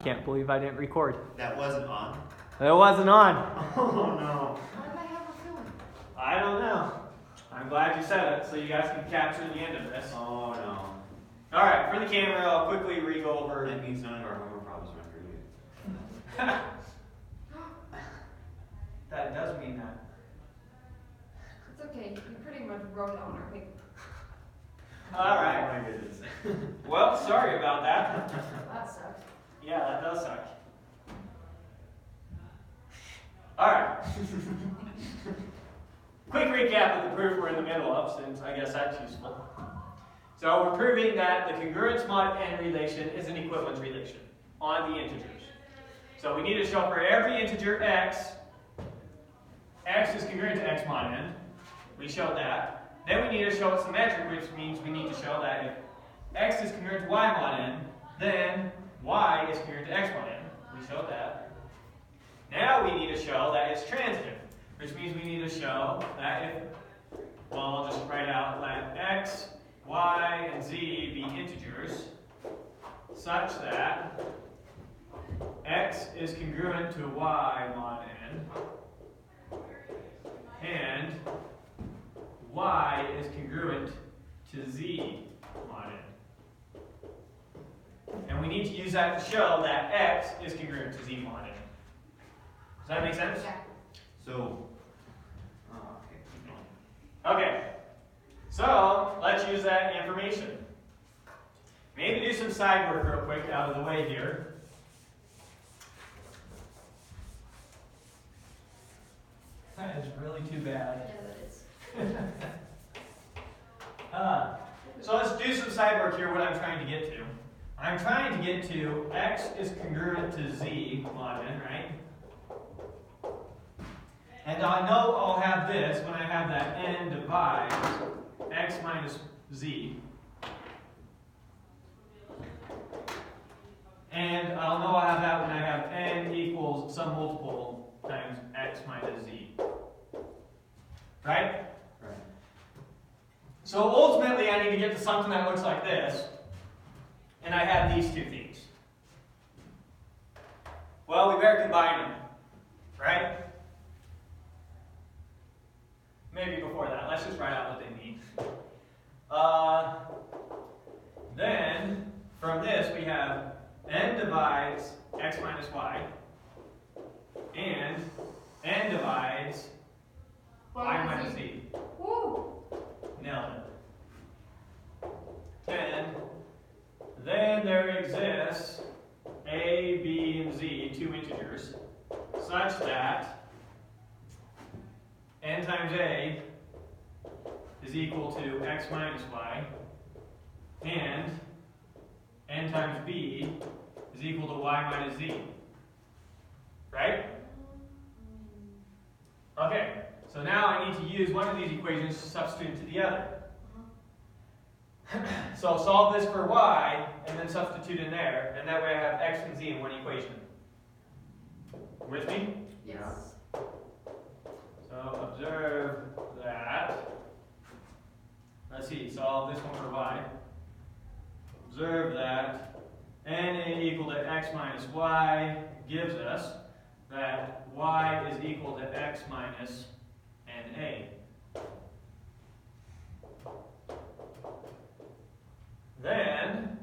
Can't believe I didn't record. That wasn't on? It wasn't on. Oh no. Why did I have a feeling? I don't know. I'm glad you said it so you guys can capture the end of this. Oh no. Alright, for the camera, I'll quickly re-go over. That means none of our homework problems went for you. That does mean that. It's okay. You pretty much wrote it on our paper. Alright. Oh my goodness. Well, sorry about that. That sucks. Yeah, that does suck. Alright. Quick recap of the proof we're in the middle of, since I guess that's useful. So we're proving that the congruence mod n relation is an equivalence relation on the integers. So we need to show for every integer x is congruent to x mod n. We showed that. Then we need to show it's symmetric, which means we need to show that if x is congruent to y mod n, then y is congruent to x mod n. We showed that. Now we need to show that it's transitive, which means we need to show that if, well, I'll just write out let x, y, and z be integers such that x is congruent to y mod n and y is congruent to z mod n. And we need to use that to show that x is congruent to z mod n. Does that make sense? Yeah. So, okay, keep going. Okay, so let's use that information. Maybe do some side work real quick out of the way here. That is really too bad. Yeah, that is. So let's do some side work here, what I'm trying to get to. I'm trying to get to x is congruent to z mod n, right? And I know I'll have this when I have that n divides x minus z. And I'll know I'll have that when I have n equals some multiple times x minus z. Right? Right. So ultimately I need to get to something that looks like this. And I have these two things. Well, we better combine them. Right? Maybe before that, let's just write out what they mean. Then, from this, we have n divides x minus y, and n divides y minus z. Woo! Nailed it. Then there exists a, b, and z, two integers, such that n times a is equal to x minus y, and n times b is equal to y minus z. Right? Okay, so now I need to use one of these equations to substitute to the other. So I'll solve this for y, and then substitute in there, and that way I have x and z in one equation. With me? Yes. So observe that. Let's see, solve this one for y. Observe that n equal to x minus y gives us that y is equal to x minus na. Then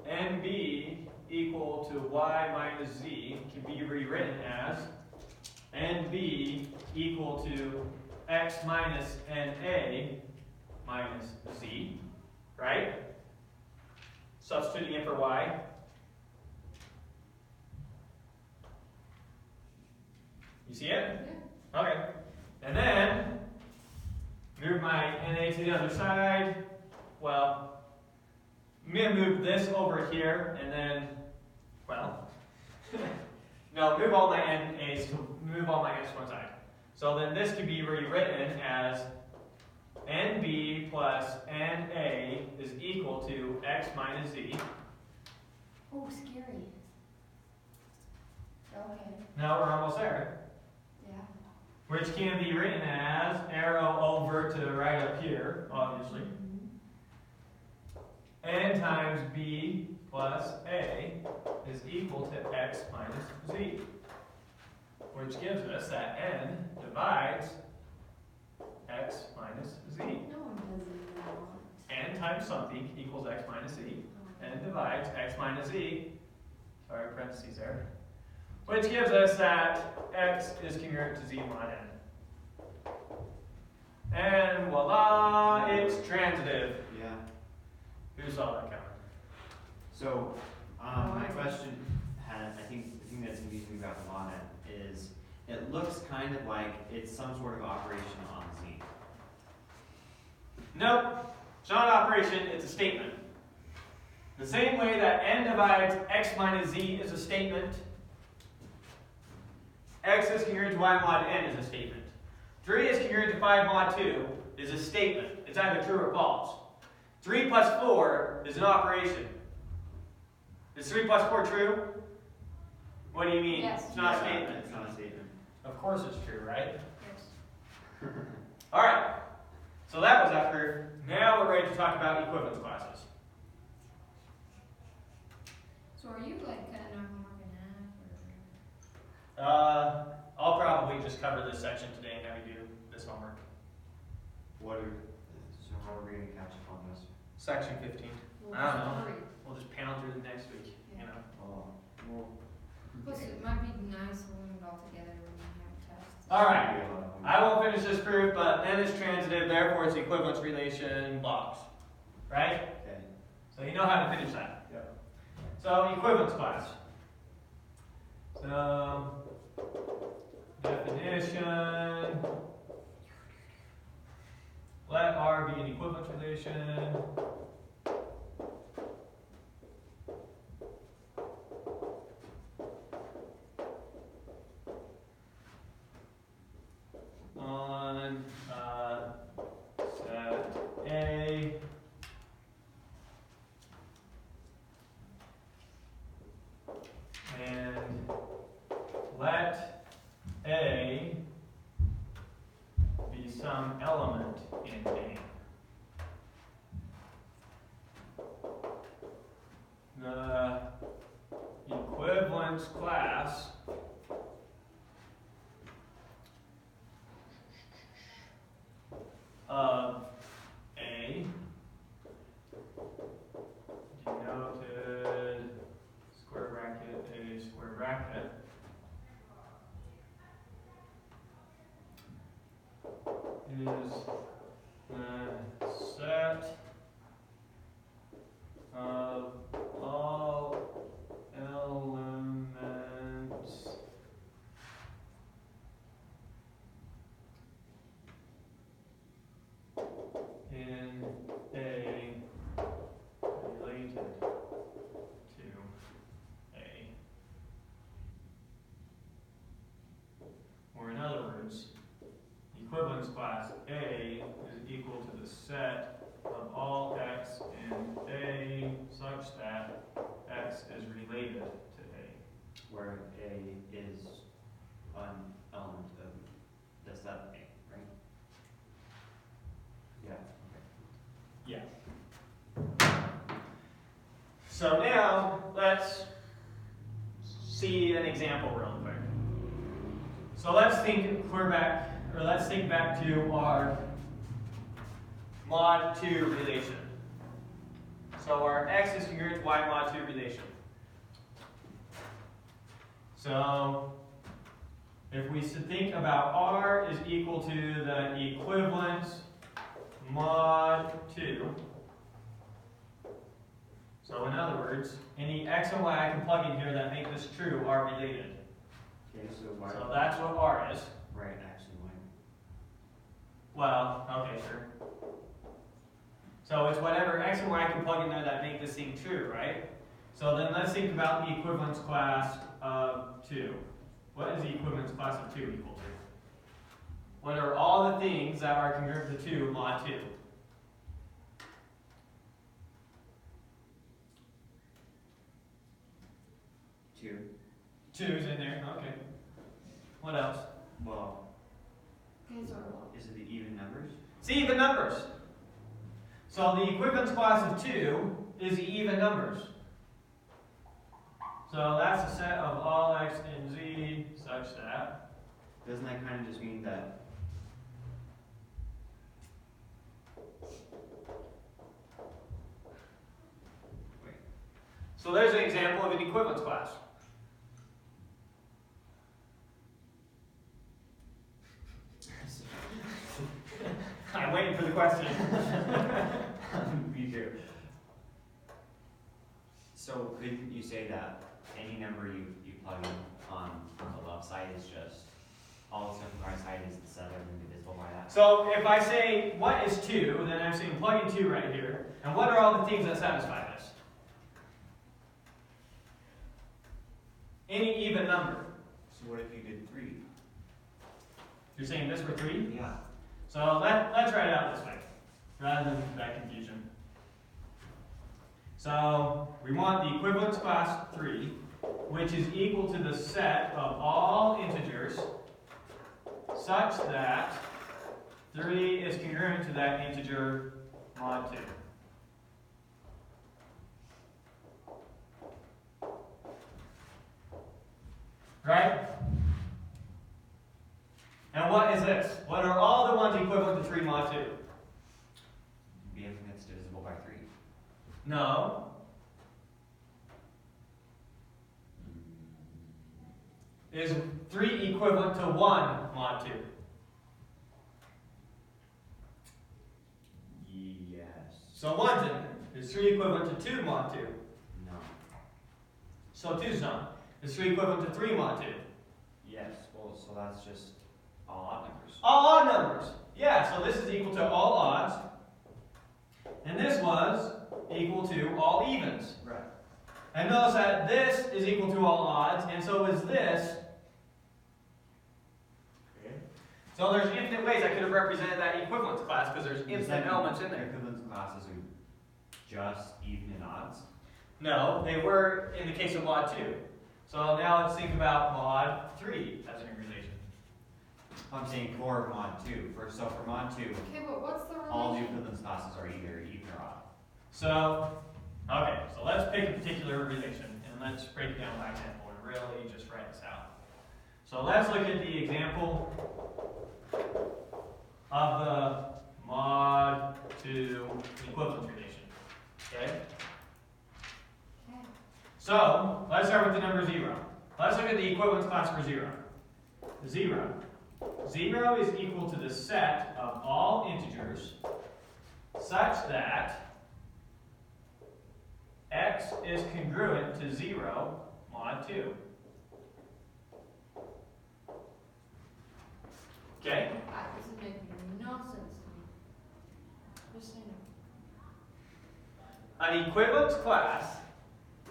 nb equal to y minus z can be rewritten as nb equal to x minus na minus z, right? Substituting in for y. You see it? Yeah. Okay. And then move my na to the other side. Well, I'm going to move this over here, and then, well, no, move all my NAs to move all my X to one side. So then this could be rewritten as NB plus NA is equal to X minus Z. Oh, scary. Okay. Now we're almost there. Yeah. Which can be written as arrow over to right up here, obviously. N times B plus A is equal to x minus z, which gives us that n divides x minus z. No one does that. N times something equals x minus z. N divides x minus z, sorry, parentheses there, which gives us that x is congruent to z mod n. And voila, it's transitive. Yeah. Who saw that coming? So, my question had, I think the thing that's confusing me about the mod n is it looks kind of like it's some sort of operation on z. Nope, it's not an operation, it's a statement. The same way that n divides x minus z is a statement, x is congruent to y mod n is a statement. 3 is congruent to 5 mod 2 is a statement. It's either true or false. 3 plus 4 is an operation. Is 3 plus 4 true? What do you mean? Yes. It's not a statement. It's not a statement. Of course it's true, right? Yes. Alright, so that was that proof. Now we're ready to talk about equivalence classes. So are you like cutting our homework in half, or? I'll probably just cover this section today and have you do this homework. So how are we going to catch up on this? Section 15. We'll I don't just know. hurry. We'll just pound through the next week, you know. Well, Plus, it might be nice holding it all together when you have tests. Alright, I won't finish this proof, but n is transitive, therefore it's equivalence relation blocks. Right? Okay. So you know how to finish that. Yep. So equivalence class. So definition. Let R be an equivalence relation. On set A and let A be some element in A. The equivalence class of A denoted square bracket A square bracket is the set of all elements in A related to A. Or in other words, equivalence class A is equal to the set of all x in A such that x is related to A. Where A is an element of the set A, right? Yeah. Okay. Yeah. So now let's see an example real quick. So let's think back to our mod 2 relation. So our x is congruent to y mod 2 relation. So if we think about R is equal to the equivalence mod 2. So in other words, any x and y I can plug in here that make this true are related. Okay, so why? So that's what R is. Right, actually, why? Well, okay, sure. So it's whatever x and y I can plug in there that make this thing true, right? So then let's think about the equivalence class of 2. What is the equivalence class of 2 equal to? What are all the things that are congruent to 2 mod 2? 2. 2's in there, okay. What else? Well, Okay, so is it the even numbers? It's even numbers. So the equivalence class of 2 is the even numbers. So that's a set of all x and z such that. Doesn't that kind of just mean that? Wait. So there's an example of an equivalence class. I'm waiting for the question. Me too. So couldn't you say that any number you plug in on the left side is just all the stuff on the right side is the set of them divisible by that? So if I say what is 2, then I'm saying plug in 2 right here. And what are all the things that satisfy this? Any even number. So what if you did 3? You're saying this for 3? Yeah. So let's write it out this way, rather than that confusion. So we want the equivalence class 3, which is equal to the set of all integers such that 3 is congruent to that integer mod 2. Right? And what is this? What are all the ones equivalent to 3 mod 2? Be anything that's divisible by 3. No. Is 3 equivalent to 1 mod 2? Yes. So 1's in there. Is 3 equivalent to 2 mod 2? No. So 2's not. Is 3 equivalent to 3 mod 2? Yes. Well, so that's just all odd numbers. All odd numbers. Yeah, so this is equal to all odds. And this was equal to all evens. Right. And notice that this is equal to all odds, and so is this. Okay. So there's infinite ways I could have represented that equivalence class because there's infinite elements in there. Equivalence classes are just even and odds. No, they were in the case of mod 2. So now let's think about mod 3 as a relation. I'm saying for mod 2. So for mod 2, Okay, but what's the all the relation? equivalence classes are either even or odd. So, okay, so let's pick a particular relation and let's break it down by example and really just write this out. So let's look at the example of the mod 2 equivalence relation. Okay? Okay. So, let's start with the number 0. Let's look at the equivalence class for 0. 0. 0 is equal to the set of all integers such that x is congruent to 0 mod 2. Okay? This is making no sense to me. Just saying. An equivalence class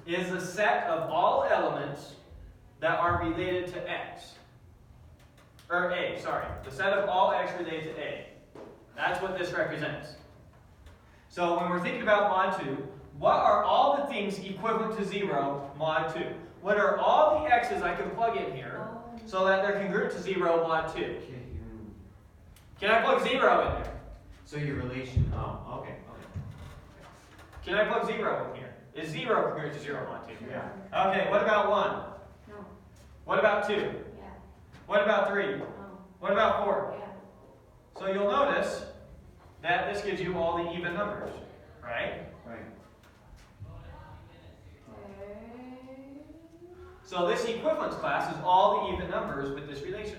is a set of all elements that are related to x. Or a, sorry. The set of all x related to a. That's what this represents. So when we're thinking about mod 2, what are all the things equivalent to 0 mod 2? What are all the x's I can plug in here so that they're congruent to 0 mod 2? Okay. Can I plug 0 in there? So your relation, oh, okay. Can I plug 0 in here? Is 0 congruent to 0 mod 2? Yeah. Okay, what about 1? No. What about 2? Yeah. What about 3? No. What about 4? Yeah. So you'll notice that this gives you all the even numbers, right? Right. Okay. So this equivalence class is all the even numbers with this relation.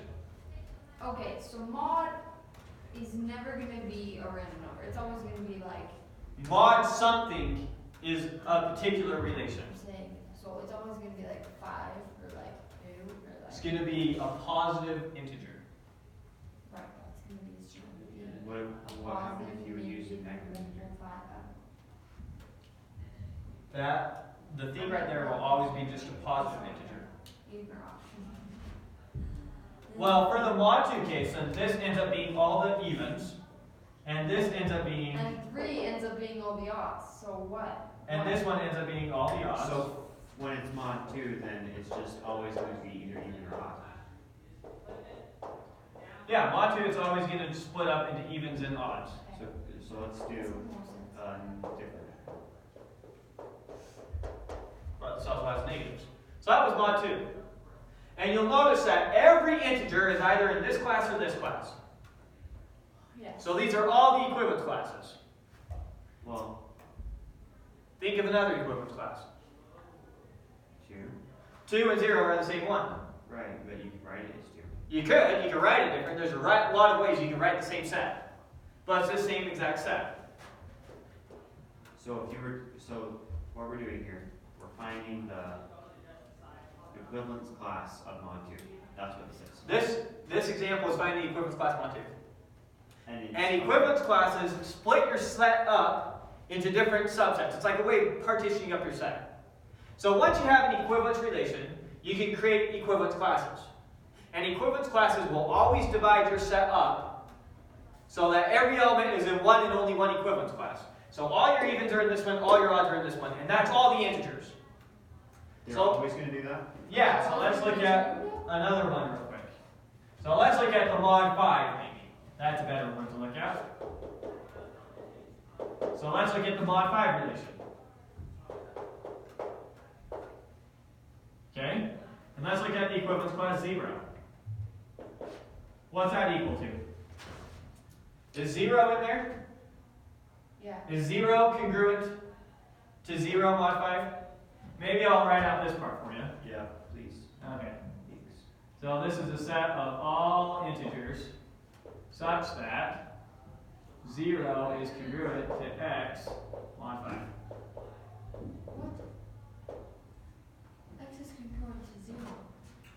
Okay, so mod is never going to be a random number. It's always going to be like, Mod something is a particular relation. I'm saying, so it's always going to be like 5 or like 2 or like. It's going to be a positive integer. Right, it's going to be a What happened if you would use a negative integer? That the thing right there will always be just a positive integer. Either option. Well, for the mod 2 case, then this ends up being all the evens, and this ends up being, And 3 ends up being all the odds. So what? and this one ends up being all the odds. So when it's mod 2, then it's just always going to be either even or odd. Yeah, mod 2 is always going to split up into evens and odds. So let's do different. But this also has negatives. So that was mod 2. And you'll notice that every integer is either in this class or this class. Yes. So these are all the equivalence classes. Well, Think of another equivalence class. 2. 2 and 0 are the same one. Right, but you can write it as 2. You could write it different. There's a lot of ways you can write the same set. But it's the same exact set. So what we're doing here, we're finding the equivalence class of mod 2. That's what this is. This example is finding the equivalence class mod 2. And And equivalence classes split your set up into different subsets. It's like a way of partitioning up your set. So once you have an equivalence relation, you can create equivalence classes. And equivalence classes will always divide your set up so that every element is in one and only one equivalence class. So all your evens are in this one, all your odds are in this one, and that's all the integers. They're So- always going to do that? Yeah, so let's look at another one real quick. So let's look at the mod 5 maybe. That's a better one to look at. So let's look at the mod 5 relation. Okay? And let's look at the equivalence class 0. What's that equal to? Is 0 in there? Yeah. Is 0 congruent to 0 mod 5? Maybe I'll write out this part for you. Yeah, please. Okay. Thanks. So this is a set of all integers such that 0 is congruent to x mod 5. What? X is congruent to 0.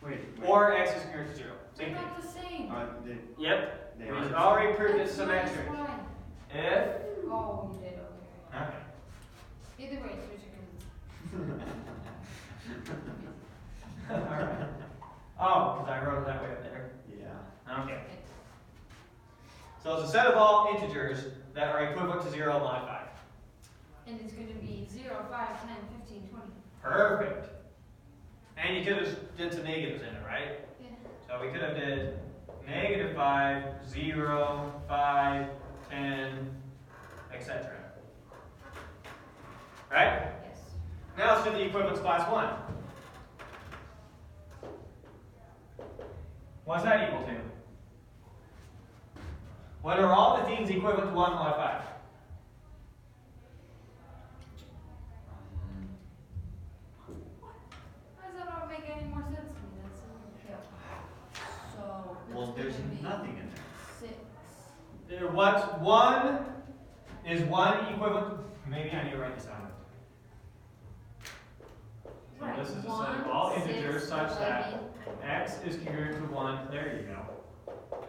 Wait. Or x is congruent to 0. They're Same thing. not the same. Yep. They We are. already proved it's X minus symmetric. y. If. Oh, you did, okay. Okay. Either way, switch it. Alright. Oh, because I wrote it that way up there. Yeah. Okay. So it's a set of all integers that are equivalent to 0 mod 5. And it's going to be 0, 5, 10, 15, 20. Perfect. And you could have did some negatives in it, right? Yeah. So we could have did -5, 0, 5, 10, etc. Right? Yes. Now let's do the equivalence class 1. What's that equal to? What are all the things equivalent to 1 mod 5? Why does that not make any more sense to me? That's so So, Well, it's there's gonna be nothing in there. 6. What's 1 is 1 equivalent? Maybe I need to write this out. So Right, this is a set 1, of all 6, integers such 11. that x is congruent to 1. There you go.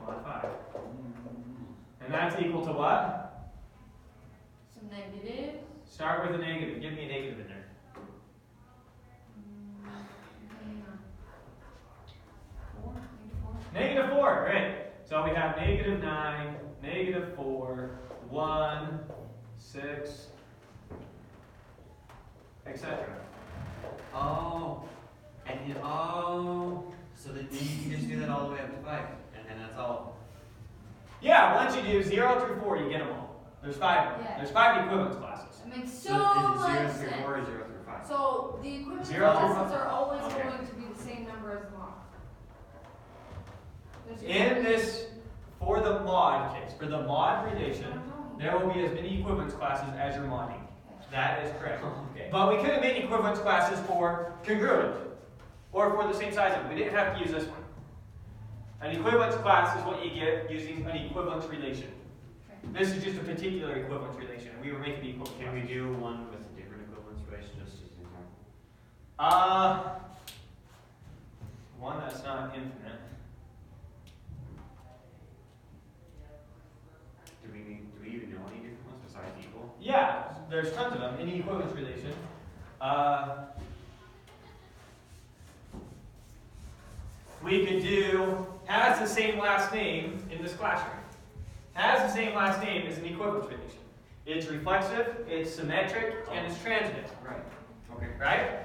Mod 5. And that's equal to what? Some negatives. Start with a negative. Give me a negative in there. Hang on. 4, -4, great. So we have -9, -4, 1, 6, etc. Oh. So then you can just do that all the way up to 5. And then that's all. Yeah, once you do 0 through 4, you get them all. There's 5 of them. Yeah. There's 5 equivalence classes. That makes so is it much 0 sense. through 4 or 0 through 5? So the equivalence 0 through classes 5. are always Okay. going to be the same number as the mod. There's In no- this, for the mod case, for the mod I relation, don't know. there will be as many equivalence classes as you're modding. That is correct. Okay. But we could have made equivalence classes for congruent, or for the same size of it. We didn't have to use this one. An equivalence class is what you get using an equivalence relation. Okay. This is just a particular equivalence relation, and we were making the equivalence Can we classes. do one with a different equivalence relation just as an example? One that's not infinite. Do we even know any different ones besides equal? Yeah, there's tons of them in the equivalence relation. We could do has the same last name in this classroom. Has the same last name is an equivalence relation. It's reflexive, it's symmetric, and it's transitive. Right. Okay. Right?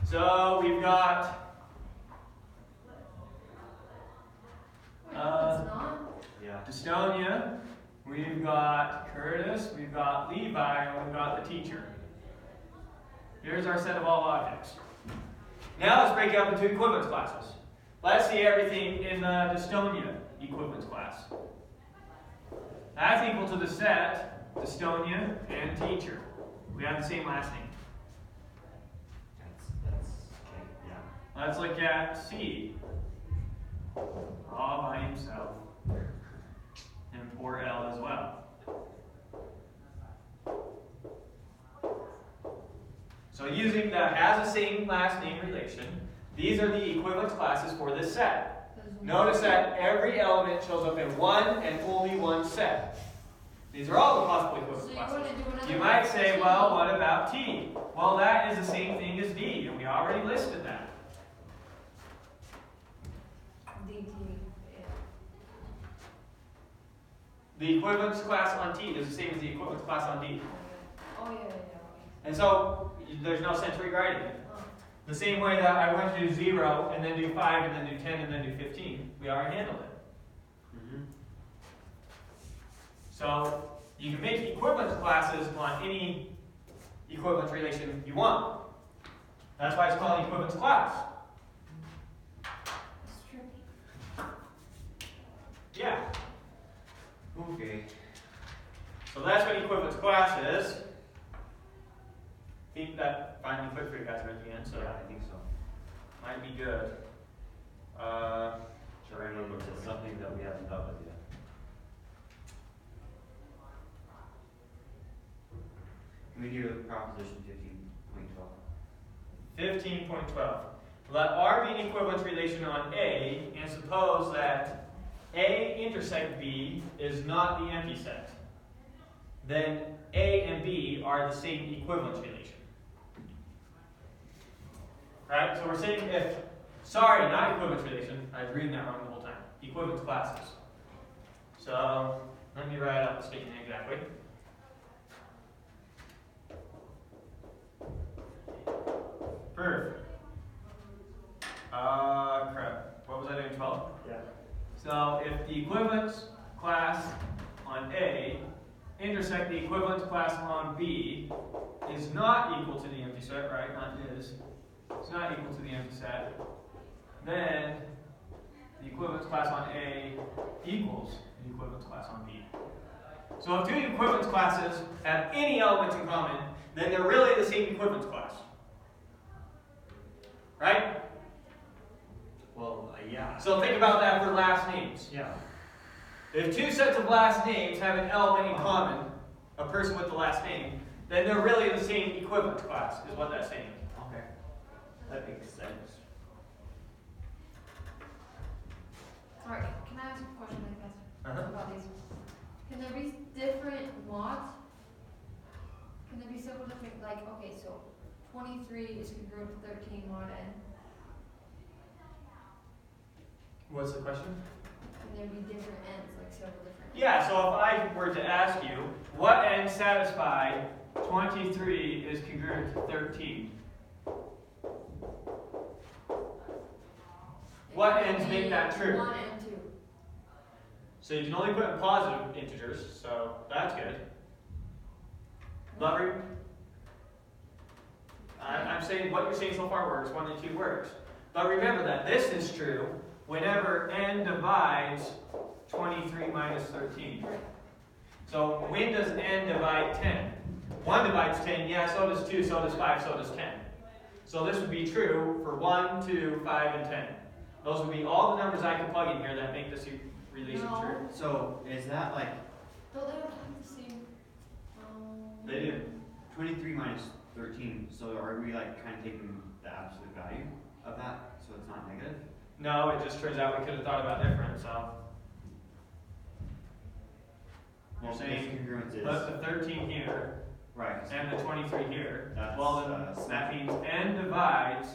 So we've got Wait, no, it's not. Yeah. Dystonia, we've got Curtis, we've got Levi, and we've got the teacher. Here's our set of all objects. Now let's break it up into equivalence classes. Let's see everything in the dystonia equivalence class. That's equal to the set, dystonia, and teacher. We have the same last name. That's okay, yeah. Let's look at C. All by himself. And poor L as well. So using the has the same last name relation, these are the equivalence classes for this set. Notice that every element shows up in one and only one set. These are all the possible equivalence classes. You might say, well, what about T? Well, that is the same thing as D, and we already listed that. DT, yeah. The equivalence class on T is the same as the equivalence class on D. Oh, yeah. And so, there's no sense rewriting it. The same way that I went to do 0, and then do 5, and then do 10, and then do 15. We already handled it. Mm-hmm. So, you can make equivalence classes on any equivalence relation you want. That's why it's called an equivalence class. It's tricky. Yeah. Okay. So that's what equivalence class is. I think that finally clicked for you guys at the end, so Yeah, I think so. might be good. Sure, I remember it's something that we haven't dealt with yet. Can we do proposition 15.12? 15.12. Let R be an equivalence relation on A, and suppose that A intersect B is not the empty set. Then A and B are the same equivalence relation. Right? So we're saying if, sorry, not equivalence relation, I was reading that wrong the whole time. Equivalence classes. So, let me write out the statement exactly. Perfect. Crap. What was I doing, 12? Yeah. So, if the equivalence class on A intersect the equivalence class on B is not equal to the empty set, right? Not is. It's not equal to the empty set. Then the equivalence class on A equals the equivalence class on B. So if two equivalence classes have any elements in common, then they're really the same equivalence class. Right? Well, yeah. So think about that for last names. Yeah. If two sets of last names have an element in common, a person with the last name, then they're really the same equivalence class, is what that's saying. Okay. That makes sense. Sorry, can I ask a question like this Uh-huh. about these? Can there be different mods? Can there be several different, like, okay, so 23 is congruent to 13 mod n. What's the question? Can there be different n's, like several different? Yeah, so if I were to ask you, what n satisfy 23 is congruent to 13? What n's make that true? 1 and 2. So you can only put in positive integers, so that's good. But I'm saying what you're saying so far works, 1 and 2 works. But remember that this is true whenever n divides 23 minus 13. So when does n divide 10? 1 divides 10, yeah, so does 2, so does 5, so does 10. So this would be true for 1, 2, 5, and 10. Those would be all the numbers I can plug in here that make this relation No. true. So, is that like But they don't have the same. They do. 23 minus 13? So, are we like kind of taking the absolute value of that so it's not negative? No, it just turns out we could have thought about different, so. You're saying, congruence is. put the 13 here, Right. and the 23 here. That's, Well, then that means n divides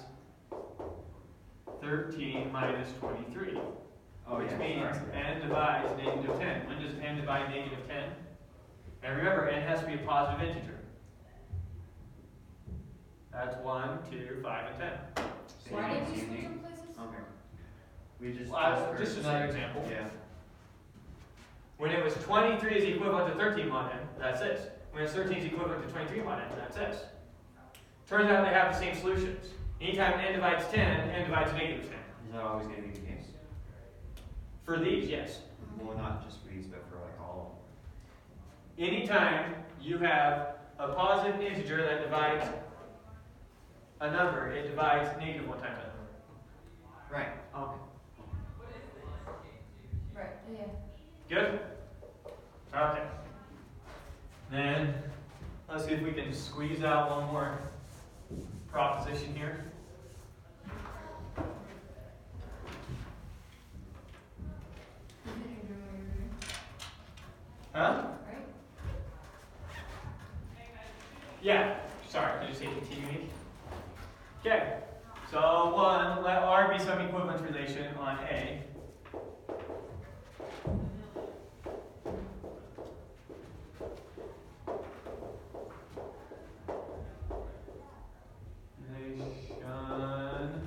13 minus 23. Oh, Which yeah, means sorry. n divides negative 10. When does n divide negative 10? And remember, n has to be a positive integer. That's 1, 2, 5, and 10. Why did we Same switch thing? them places? Okay. We just. Well, just another example. Yeah. When it was 23 is equivalent to 13 mod n, that's this. When it's 13 is equivalent to 23 mod n, that's this. Turns out they have the same solutions. Anytime n divides 10, n divides negative 10. Is that always going to be the case? For these, yes. Well, not just for these, but for like all Anytime you have a positive integer that divides a number, it divides negative 1 times that number. Right. Okay. Right, yeah. Good? Okay. Then, let's see if we can squeeze out one more proposition here. Huh? Right? Yeah. Sorry, did you say continuing? Okay. So, 1, let R be some equivalence relation on A. Relation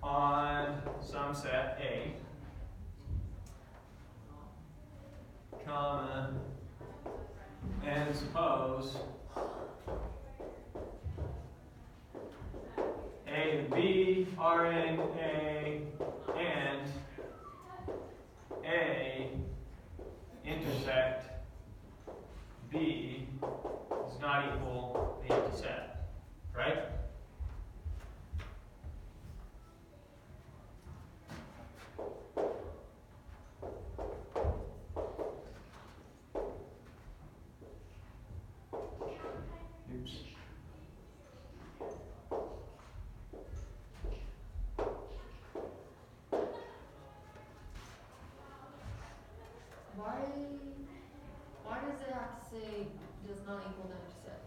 on some set A, comma, and suppose A and B are in A, and A intersect B is not equal the empty set, right? Oops. Why does it have to say does not equal the empty set?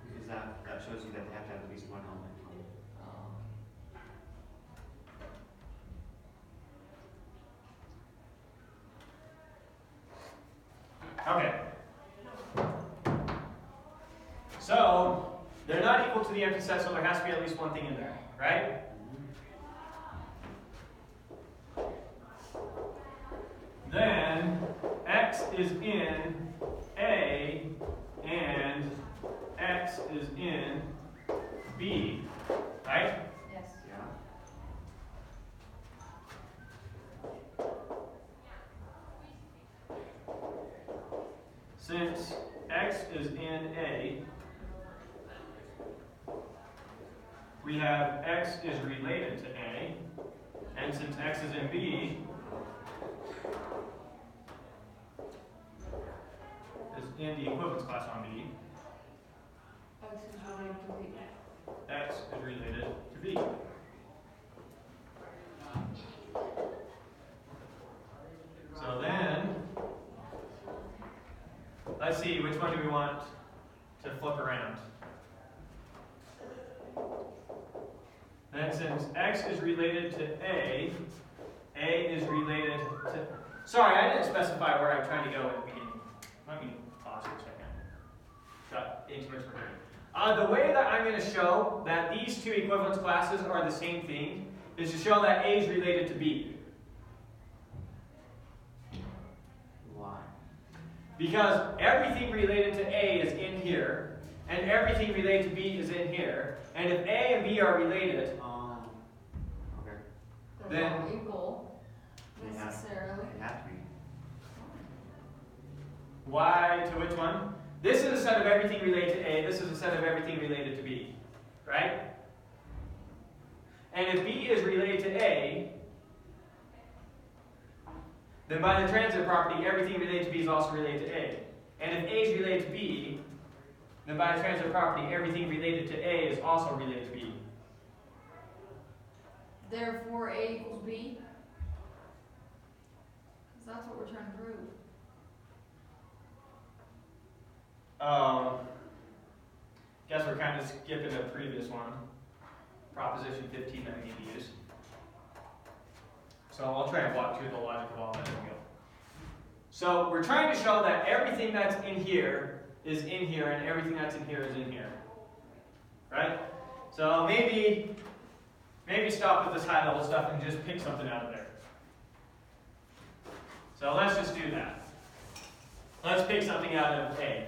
Because that shows you that they have to have at least one element common. Okay. So, they're not equal to the empty set, so there has to be at least one thing in there, right? Then, x is in A, and x is in B, right? Yes. Yeah. Since x is in A, we have x is related to A, and since x is in B, is in the equivalence class on B, X is related to B. x is related to B. So then, let's see, which one do we want to flip around? Then since x is related to A is related to... Sorry, I didn't specify where I'm trying to go at the beginning. Let me pause for a second. Got into much more. The way that I'm going to show that these two equivalence classes are the same thing is to show that A is related to B. Why? Because everything related to A is in here, and everything related to B is in here. And if A and B are related, Okay. They're Then- not equal They have- necessarily. They have to be. why to which one? This is a set of everything related to A, this is a set of everything related to B, right? And if B is related to A, then by the transitive property, everything related to B is also related to A. And if A is related to B, then by the transitive property, everything related to A is also related to B. Therefore, A equals B. Because that's what we're trying to prove. Guess we're kind of skipping the previous one, proposition 15 that we need to use. So I'll try and walk through the logic of all that as we go. So we're trying to show that everything that's in here is in here, and everything that's in here is in here. Right? So maybe stop with this high level stuff and just pick something out of there. So let's just do that. Let's pick something out of A.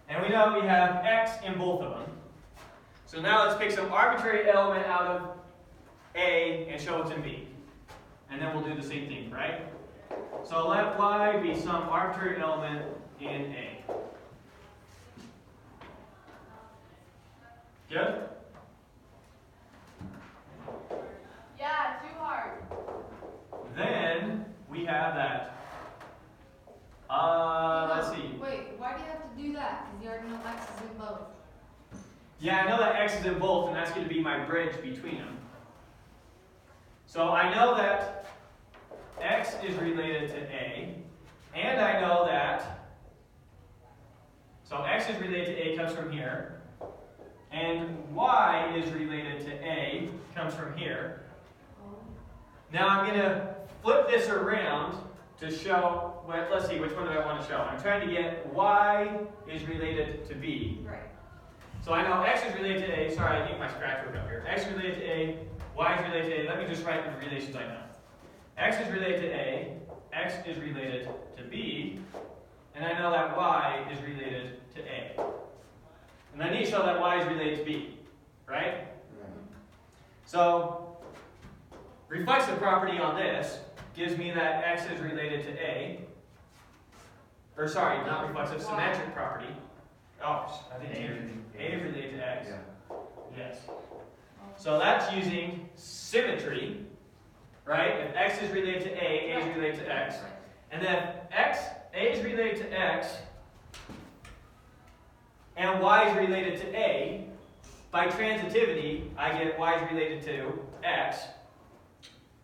And we know we have x in both of them. So now let's pick some arbitrary element out of A and show it's in B. And then we'll do the same thing, right? So let y be some arbitrary element in A. Good? Yeah, too hard. Then we have that. Let's see. Wait, why do you have to do that? Because you already know x is in both. Yeah, I know that x is in both, and that's going to be my bridge between them. So I know that x is related to A, and I know that, so x is related to A comes from here, and y is related to A comes from here. Now I'm going to flip this around to show, let's see, which one do I want to show? I'm trying to get y is related to B. Right. So I know x is related to A. Sorry, I think my scratch work up here. X is related to A, y is related to A. Let me just write the relations I know. X is related to A, x is related to B, and I know that y is related to A. And I need to show that y is related to B, right? So, reflexive property on this gives me that x is related to A. Or sorry, not reflexive, symmetric property. Oh, I think A is related to x. Yeah. Yes. So that's using symmetry, right? If x is related to A is related to x. And then A is related to x, and y is related to A. By transitivity, I get y is related to x.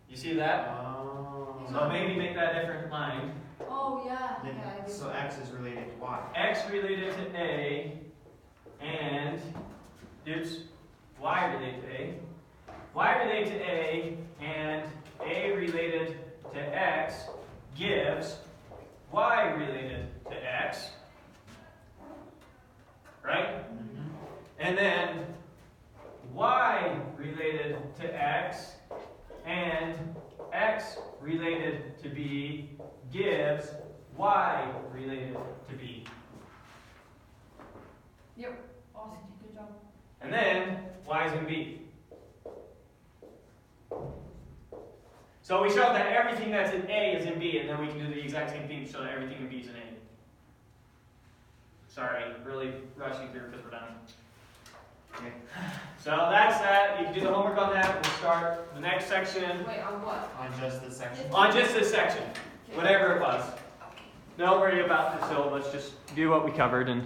You see that? Oh. So maybe make that a different line. Oh, yeah. Then, Yeah, I do. so x is related to y. X related to A, and, y related to A. Y related to A, and A related to x gives y related to x. Right? Mm-hmm. And then y related to x and x related to b gives y related to b. Yep. Awesome. Good job. And then y is in b. So we showed that everything that's in A is in B, and then we can do the exact same thing to show that everything in B is in A. Sorry, really rushing through because we're done. Okay. So that's that. You can do the homework on that. We'll start the next section Wait, on what? On just this section? on just this section, Okay. whatever it was. Okay. Don't worry about the syllabus. Just do what we covered and